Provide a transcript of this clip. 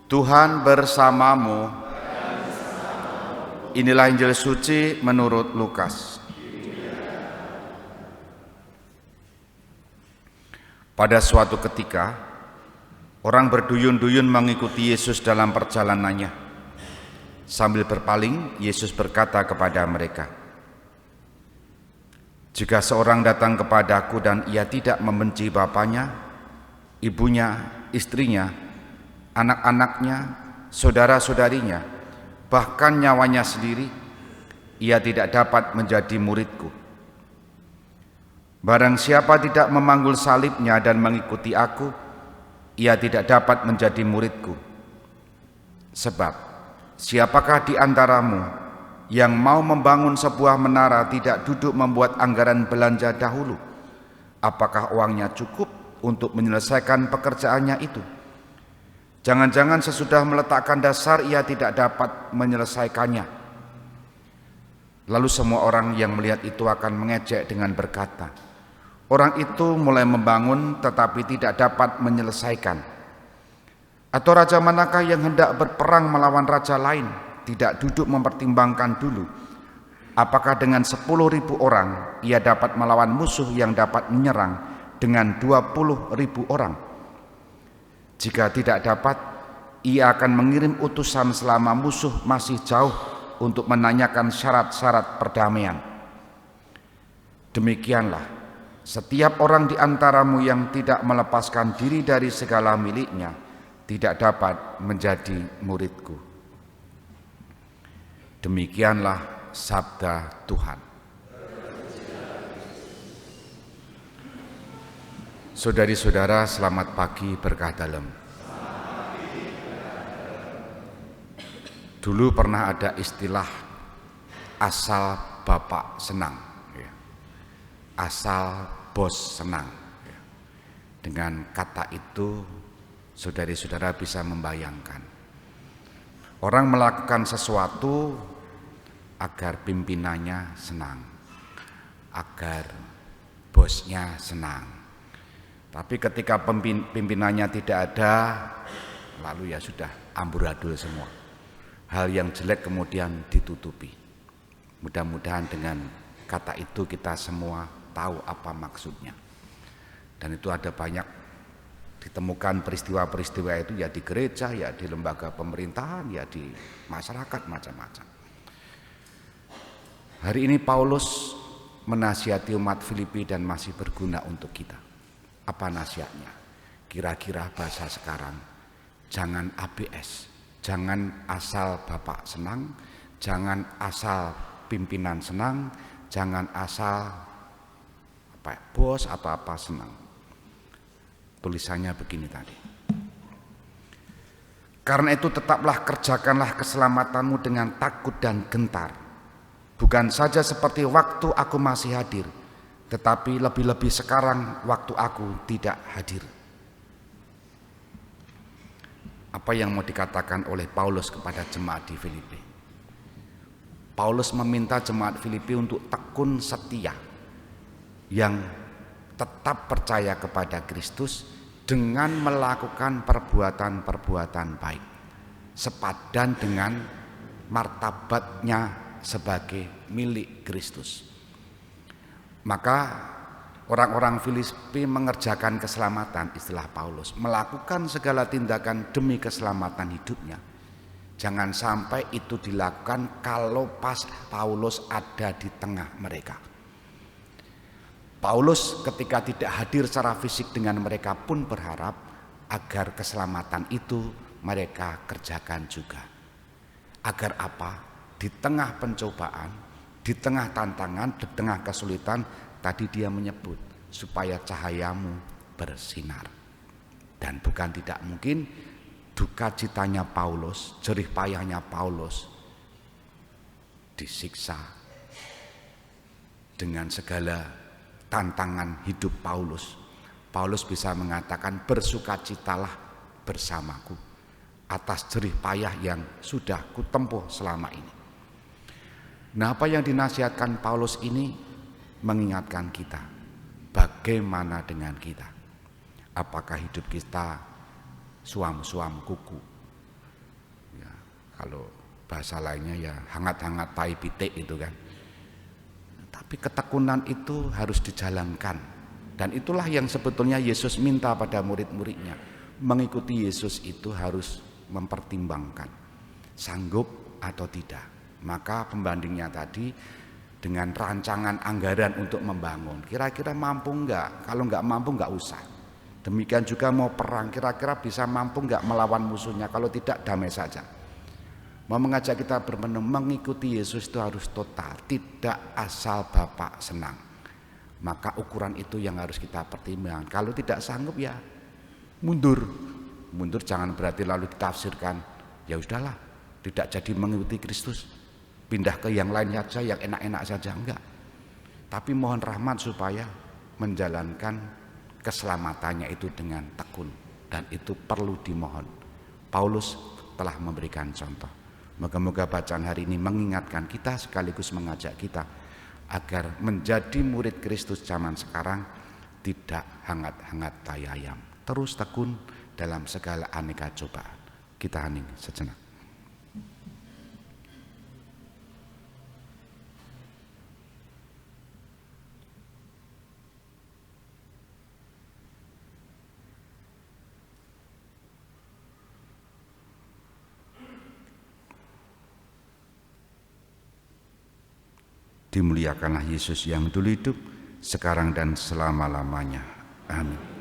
Tuhan bersamamu. Inilah Injil suci menurut Lukas. Pada suatu ketika, orang berduyun-duyun mengikuti Yesus dalam perjalanannya. Sambil berpaling, Yesus berkata kepada mereka, "Jika seorang datang kepadaku dan ia tidak membenci bapaknya, ibunya, istrinya, anak-anaknya, saudara-saudarinya, bahkan nyawanya sendiri, ia tidak dapat menjadi muridku. Barang siapa tidak memanggul salibnya dan mengikuti aku, ia tidak dapat menjadi muridku. Sebab, siapakah di antaramu yang mau membangun sebuah menara tidak duduk membuat anggaran belanja dahulu? Apakah uangnya cukup untuk menyelesaikan pekerjaannya itu? Jangan-jangan sesudah meletakkan dasar ia tidak dapat menyelesaikannya." Lalu semua orang yang melihat itu akan mengejek dengan berkata, "Orang itu mulai membangun tetapi tidak dapat menyelesaikan. Atau raja manakah yang hendak berperang melawan raja lain tidak duduk mempertimbangkan dulu apakah dengan 10.000 orang ia dapat melawan musuh yang dapat menyerang dengan 20.000 orang? Jika tidak dapat, ia akan mengirim utusan selama musuh masih jauh untuk menanyakan syarat-syarat perdamaian. Demikianlah, setiap orang di antaramu yang tidak melepaskan diri dari segala miliknya tidak dapat menjadi muridku." Demikianlah sabda Tuhan. Saudari-saudara, selamat pagi berkah dalam. Dulu pernah ada istilah asal bapak senang, asal bos senang. Dengan kata itu, saudari-saudara bisa membayangkan orang melakukan sesuatu agar pimpinannya senang, agar bosnya senang. Tapi ketika pimpinannya tidak ada, lalu ya sudah amburadul semua. Hal yang jelek kemudian ditutupi. Mudah-mudahan dengan kata itu kita semua tahu apa maksudnya. Dan itu ada banyak ditemukan peristiwa-peristiwa itu, ya di gereja, ya di lembaga pemerintahan, ya di masyarakat, macam-macam. Hari ini Paulus menasihati umat Filipi dan masih berguna untuk kita. Apa nasihatnya? Kira-kira bahasa sekarang, jangan ABS, jangan asal bapak senang, jangan asal pimpinan senang, jangan asal bos atau apa senang. Tulisannya begini tadi. "Karena itu tetaplah kerjakanlah keselamatanmu dengan takut dan gentar. Bukan saja seperti waktu aku masih hadir, tetapi lebih-lebih sekarang waktu aku tidak hadir." Apa yang mau dikatakan oleh Paulus kepada jemaat di Filipi? Paulus meminta jemaat Filipi untuk tekun setia, yang tetap percaya kepada Kristus dengan melakukan perbuatan-perbuatan baik, sepadan dengan martabatnya sebagai milik Kristus. Maka orang-orang Filipi mengerjakan keselamatan, istilah Paulus, melakukan segala tindakan demi keselamatan hidupnya. Jangan sampai itu dilakukan kalau pas Paulus ada di tengah mereka. Paulus ketika tidak hadir secara fisik dengan mereka pun berharap agar keselamatan itu mereka kerjakan juga. Agar apa? Di tengah pencobaan, di tengah tantangan, di tengah kesulitan, tadi dia menyebut supaya cahayamu bersinar. Dan bukan tidak mungkin duka citanya Paulus, jerih payahnya Paulus, disiksa dengan segala tantangan hidup Paulus. Paulus bisa mengatakan, "Bersukacitalah bersamaku atas jerih payah yang sudah kutempuh selama ini." Nah, apa yang dinasihatkan Paulus ini mengingatkan kita, bagaimana dengan kita? Apakah hidup kita suam-suam kuku? Kalau bahasa lainnya ya hangat-hangat tai pitik itu kan. Tapi ketekunan itu harus dijalankan, dan itulah yang sebetulnya Yesus minta pada murid-muridnya. Mengikuti Yesus itu harus mempertimbangkan sanggup atau tidak. Maka pembandingnya tadi dengan rancangan anggaran untuk membangun, kira-kira mampu enggak? Kalau enggak mampu enggak usah. Demikian juga mau perang, kira-kira bisa mampu enggak melawan musuhnya? Kalau tidak, damai saja. Mau mengajak kita mengikuti Yesus itu harus total, tidak asal Bapak senang. Maka ukuran itu yang harus kita pertimbangkan. Kalau tidak sanggup ya mundur. Mundur jangan berarti lalu ditafsirkan ya udahlah, tidak jadi mengikuti Kristus, pindah ke yang lain saja, yang enak-enak saja, enggak. Tapi mohon rahmat supaya menjalankan keselamatannya itu dengan tekun, dan itu perlu dimohon. Paulus telah memberikan contoh. Moga-moga bacaan hari ini mengingatkan kita sekaligus mengajak kita agar menjadi murid Kristus zaman sekarang tidak hangat-hangat tai ayam, terus tekun dalam segala aneka cobaan. Kita hening sejenak. Dimuliakanlah Yesus yang dulu hidup, sekarang dan selama-lamanya. Amin.